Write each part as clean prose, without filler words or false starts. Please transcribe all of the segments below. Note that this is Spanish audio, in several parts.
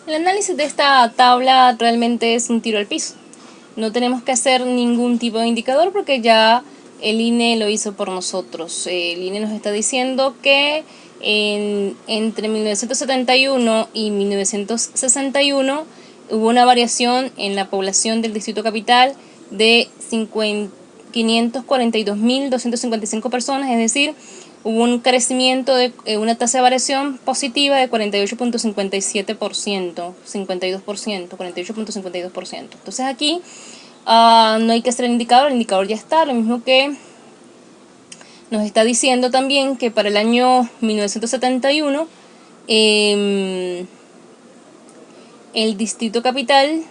El análisis de esta tabla realmente es un tiro al piso. No tenemos que hacer ningún tipo de indicador porque ya el INE lo hizo por nosotros. El INE nos está diciendo que entre 1971 y 1961 hubo una variación en la población del Distrito Capital de 542.255 personas, es decir, hubo un crecimiento de una tasa de variación positiva de 48.57%, 52%, 48.52%. Entonces aquí no hay que hacer el indicador ya está, lo mismo que nos está diciendo también que para el año 1971 el Distrito Capital,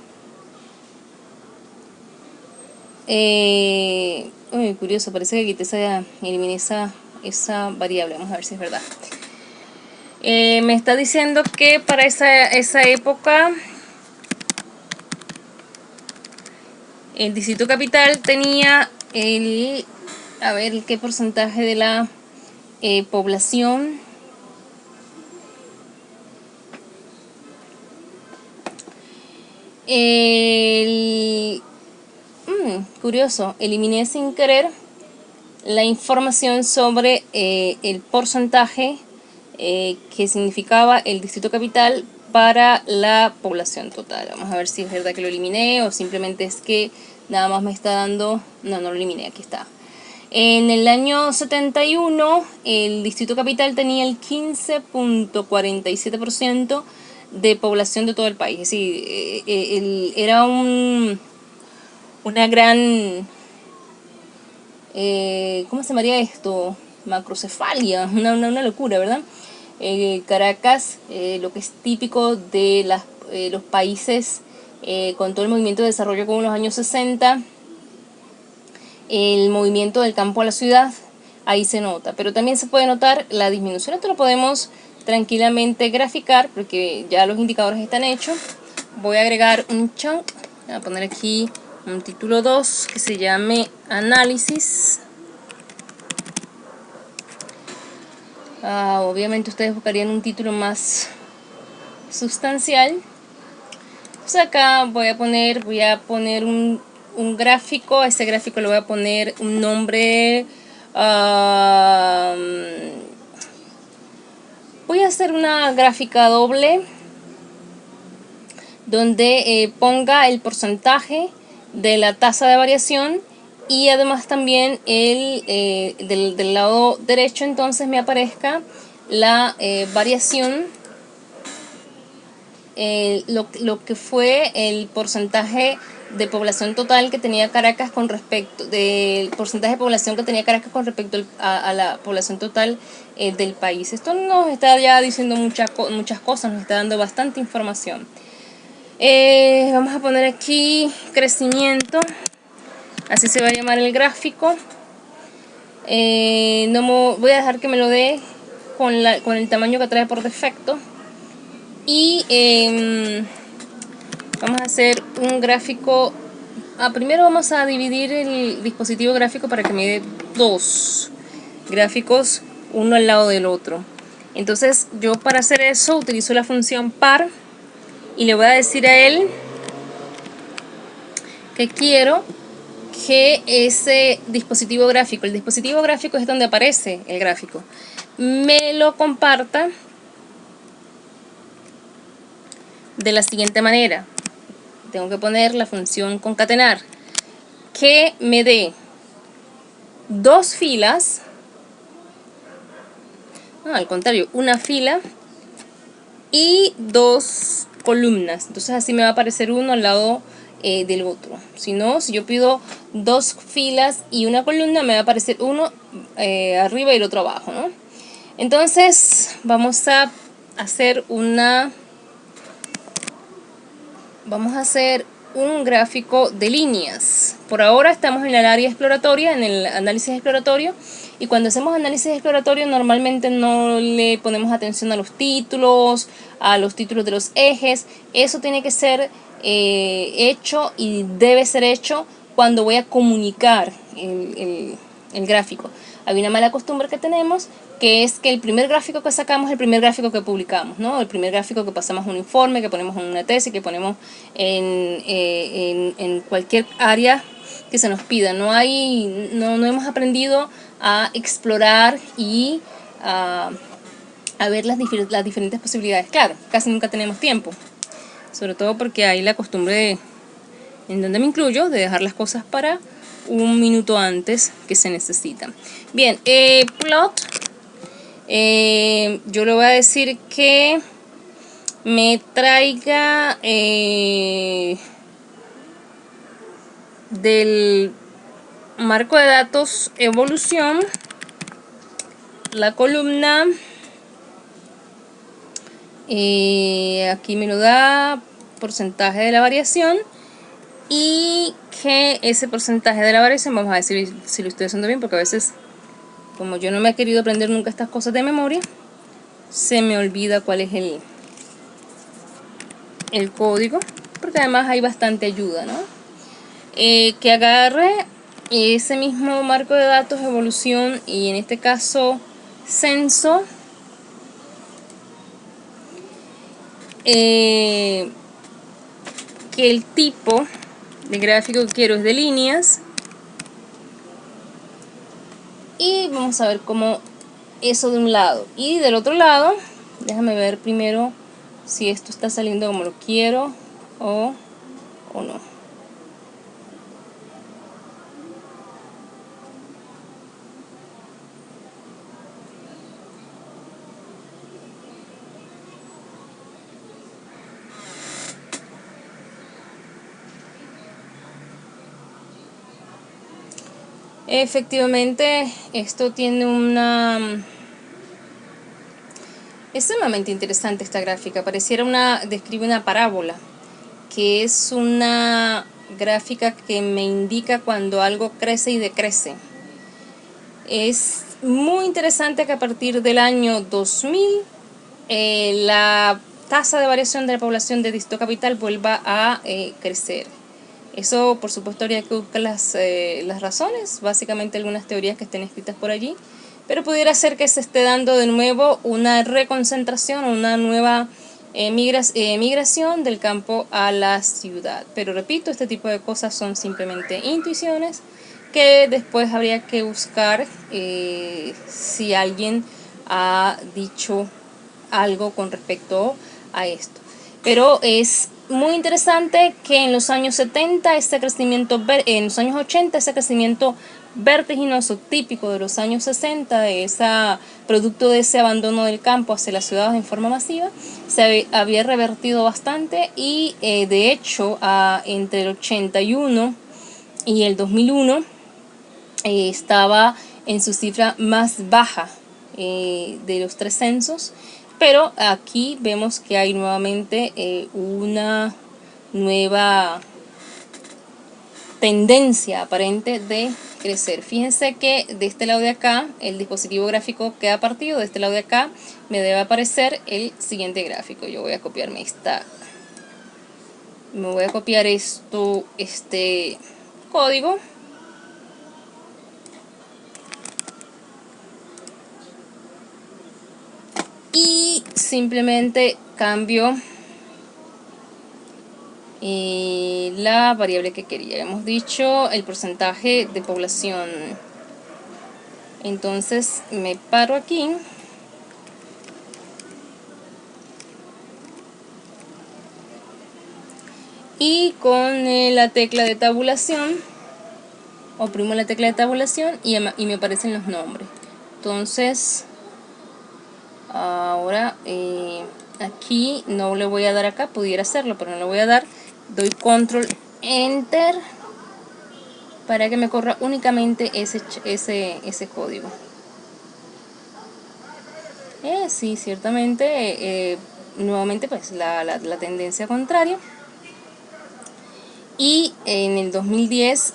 curioso, parece que eliminé esa variable, vamos a ver si es verdad. Me está diciendo que para esa época el Distrito Capital tenía a ver qué porcentaje de la población. Curioso, eliminé sin querer la información sobre el porcentaje que significaba el Distrito Capital para la población total. Vamos a ver si es verdad que lo eliminé o simplemente es que nada más me está dando... No lo eliminé, aquí está. En el año 71 el Distrito Capital tenía el 15.47% de población de todo el país. Es decir, era una gran... ¿cómo se llamaría esto? Macrocefalia, una locura, ¿verdad? Caracas, lo que es típico de los países con todo el movimiento de desarrollo como en los años 60, el movimiento del campo a la ciudad, ahí se nota, pero también se puede notar la disminución. Esto lo podemos tranquilamente graficar porque ya los indicadores están hechos. Voy a agregar un chunk, voy a poner aquí un título 2 que se llame análisis. Obviamente ustedes buscarían un título más sustancial. Pues acá voy a poner un gráfico. A ese gráfico le voy a poner un nombre. Voy a hacer una gráfica doble donde ponga el porcentaje de la tasa de variación y además también del lado derecho entonces me aparezca la variación, lo que fue el porcentaje de población total que tenía Caracas con respecto del porcentaje de población que tenía Caracas con respecto a la población total del país. Esto nos está ya diciendo muchas cosas, nos está dando bastante información. Vamos a poner aquí crecimiento, así se va a llamar el gráfico. Voy a dejar que me lo dé con el tamaño que trae por defecto. Y vamos a hacer un gráfico. Primero vamos a dividir el dispositivo gráfico para que me dé dos gráficos uno al lado del otro. Entonces yo para hacer eso utilizo la función par y le voy a decir a él que quiero que ese dispositivo gráfico, el dispositivo gráfico es donde aparece el gráfico, me lo comparta de la siguiente manera. Tengo que poner la función concatenar que me dé dos filas, al contrario, una fila y dos columnas. Entonces así me va a aparecer uno al lado del otro. Si no, si yo pido dos filas y una columna, me va a aparecer uno arriba y el otro abajo, ¿no? Entonces vamos a hacer un gráfico de líneas. Por ahora estamos en el área exploratoria, en el análisis exploratorio, y cuando hacemos análisis exploratorio normalmente no le ponemos atención a los títulos de los ejes. Eso tiene que ser hecho y debe ser hecho cuando voy a comunicar el gráfico. Hay una mala costumbre que tenemos, que es que el primer gráfico que sacamos es el primer gráfico que publicamos, ¿no? El primer gráfico que pasamos un informe, que ponemos en una tesis, que ponemos en cualquier área que se nos pida. No hemos aprendido a explorar y a ver las diferentes posibilidades. Claro, casi nunca tenemos tiempo, sobre todo porque hay la costumbre, en donde me incluyo, de dejar las cosas para un minuto antes que se necesitan. Bien, plot, yo le voy a decir que me traiga del marco de datos evolución la columna, aquí me lo da porcentaje de la variación, y que ese porcentaje de la variación, vamos a decir si lo estoy haciendo bien, porque a veces, como yo no me he querido aprender nunca estas cosas de memoria, se me olvida cuál es el código, porque además hay bastante ayuda, ¿no? Que agarre ese mismo marco de datos, evolución, y en este caso censo, que el tipo de gráfico que quiero es de líneas, y vamos a ver cómo eso de un lado. Y del otro lado, déjame ver primero si esto está saliendo como lo quiero o no. Efectivamente, esto tiene es sumamente interesante esta gráfica. Describe una parábola, que es una gráfica que me indica cuando algo crece y decrece. Es muy interesante que a partir del año 2000 la tasa de variación de la población de Distrito Capital vuelva a crecer. Eso, por supuesto, habría que buscar las razones, básicamente algunas teorías que estén escritas por allí, pero pudiera ser que se esté dando de nuevo una reconcentración, una nueva migración del campo a la ciudad. Pero repito, este tipo de cosas son simplemente intuiciones que después habría que buscar si alguien ha dicho algo con respecto a esto. Pero es muy interesante que en los años 70 en los años 80 ese crecimiento vertiginoso típico de los años 60, producto de ese abandono del campo hacia las ciudades en forma masiva, se había revertido bastante, y de hecho entre el 81 y el 2001 estaba en su cifra más baja de los 3 censos. Pero aquí vemos que hay nuevamente una nueva tendencia aparente de crecer. Fíjense que de este lado de acá el dispositivo gráfico queda partido, de este lado de acá me debe aparecer el siguiente gráfico. Yo voy a copiarme este código. Y simplemente cambio la variable que quería. Hemos dicho el porcentaje de población. Entonces me paro aquí. Y con la tecla de tabulación, oprimo la tecla de tabulación y me aparecen los nombres. Entonces ahora aquí no le voy a dar acá, pudiera hacerlo, pero no le voy a dar. Doy control enter para que me corra únicamente ese código. Sí, ciertamente nuevamente pues la tendencia contraria. Y en el 2010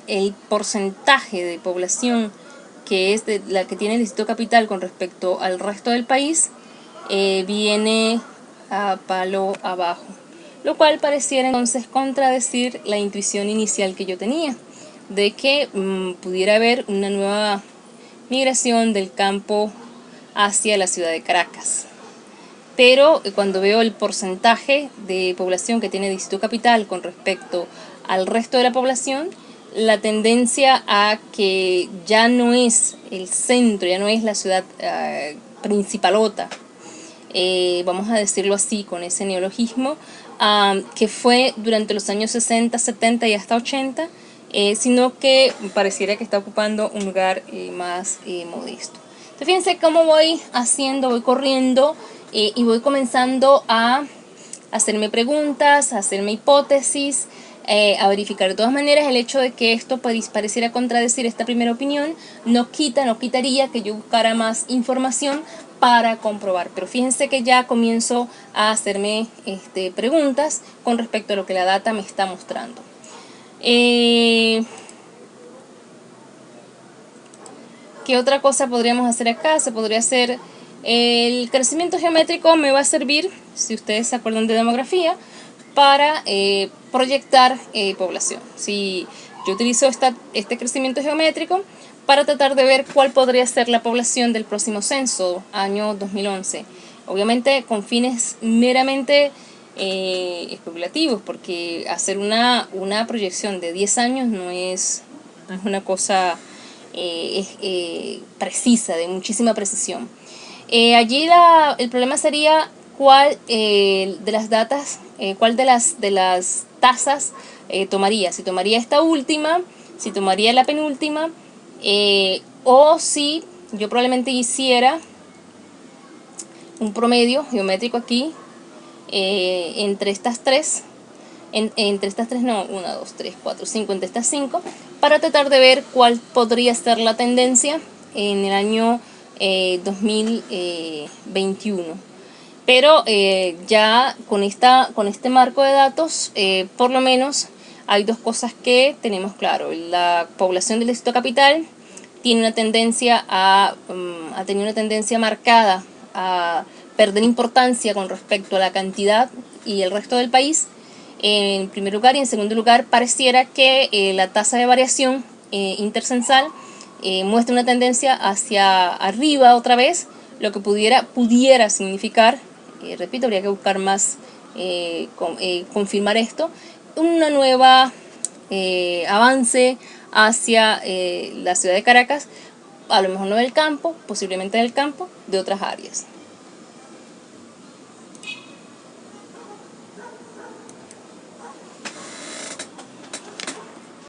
el porcentaje de población que es de la que tiene el Distrito Capital con respecto al resto del país viene a palo abajo, lo cual pareciera entonces contradecir la intuición inicial que yo tenía. de que pudiera haber una nueva migración del campo hacia la ciudad de Caracas. Pero cuando veo el porcentaje de población que tiene Distrito Capital con respecto al resto de la población, la tendencia a que ya no es el centro, ya no es la ciudad principalota, vamos a decirlo así con ese neologismo, que fue durante los años 60, 70 y hasta 80, sino que pareciera que está ocupando un lugar más modesto. Entonces fíjense cómo voy haciendo, voy corriendo y voy comenzando a hacerme preguntas, a hacerme hipótesis, a verificar. De todas maneras, el hecho de que esto pareciera contradecir esta primera opinión no quitaría que yo buscara más información para comprobar. Pero fíjense que ya comienzo a hacerme preguntas con respecto a lo que la data me está mostrando. ¿Qué otra cosa podríamos hacer acá? Se podría hacer el crecimiento geométrico. Me va a servir, si ustedes se acuerdan de demografía, para proyectar población. Si yo utilizo este crecimiento geométrico para tratar de ver cuál podría ser la población del próximo censo, año 2011. Obviamente con fines meramente especulativos, porque hacer una proyección de 10 años no es una cosa precisa, de muchísima precisión. Allí el problema sería cuál de las datas, cuál de las tasas tomaría. Si tomaría esta última, si tomaría la penúltima, o si yo probablemente hiciera un promedio geométrico aquí entre estas tres. Entre estas tres, no, 1, 2, 3, 4, 5, entre estas 5, para tratar de ver cuál podría ser la tendencia en el año 2021. Pero ya con este marco de datos, por lo menos hay dos cosas que tenemos claro. La población del Distrito Capital tiene una tendencia ha tenido una tendencia marcada a perder importancia con respecto a la cantidad y el resto del país, en primer lugar, y en segundo lugar pareciera que la tasa de variación intercensal muestra una tendencia hacia arriba otra vez, lo que pudiera significar, repito, habría que buscar más, confirmar esto, una nueva avance hacia la ciudad de Caracas, a lo mejor no del campo, posiblemente del campo, de otras áreas.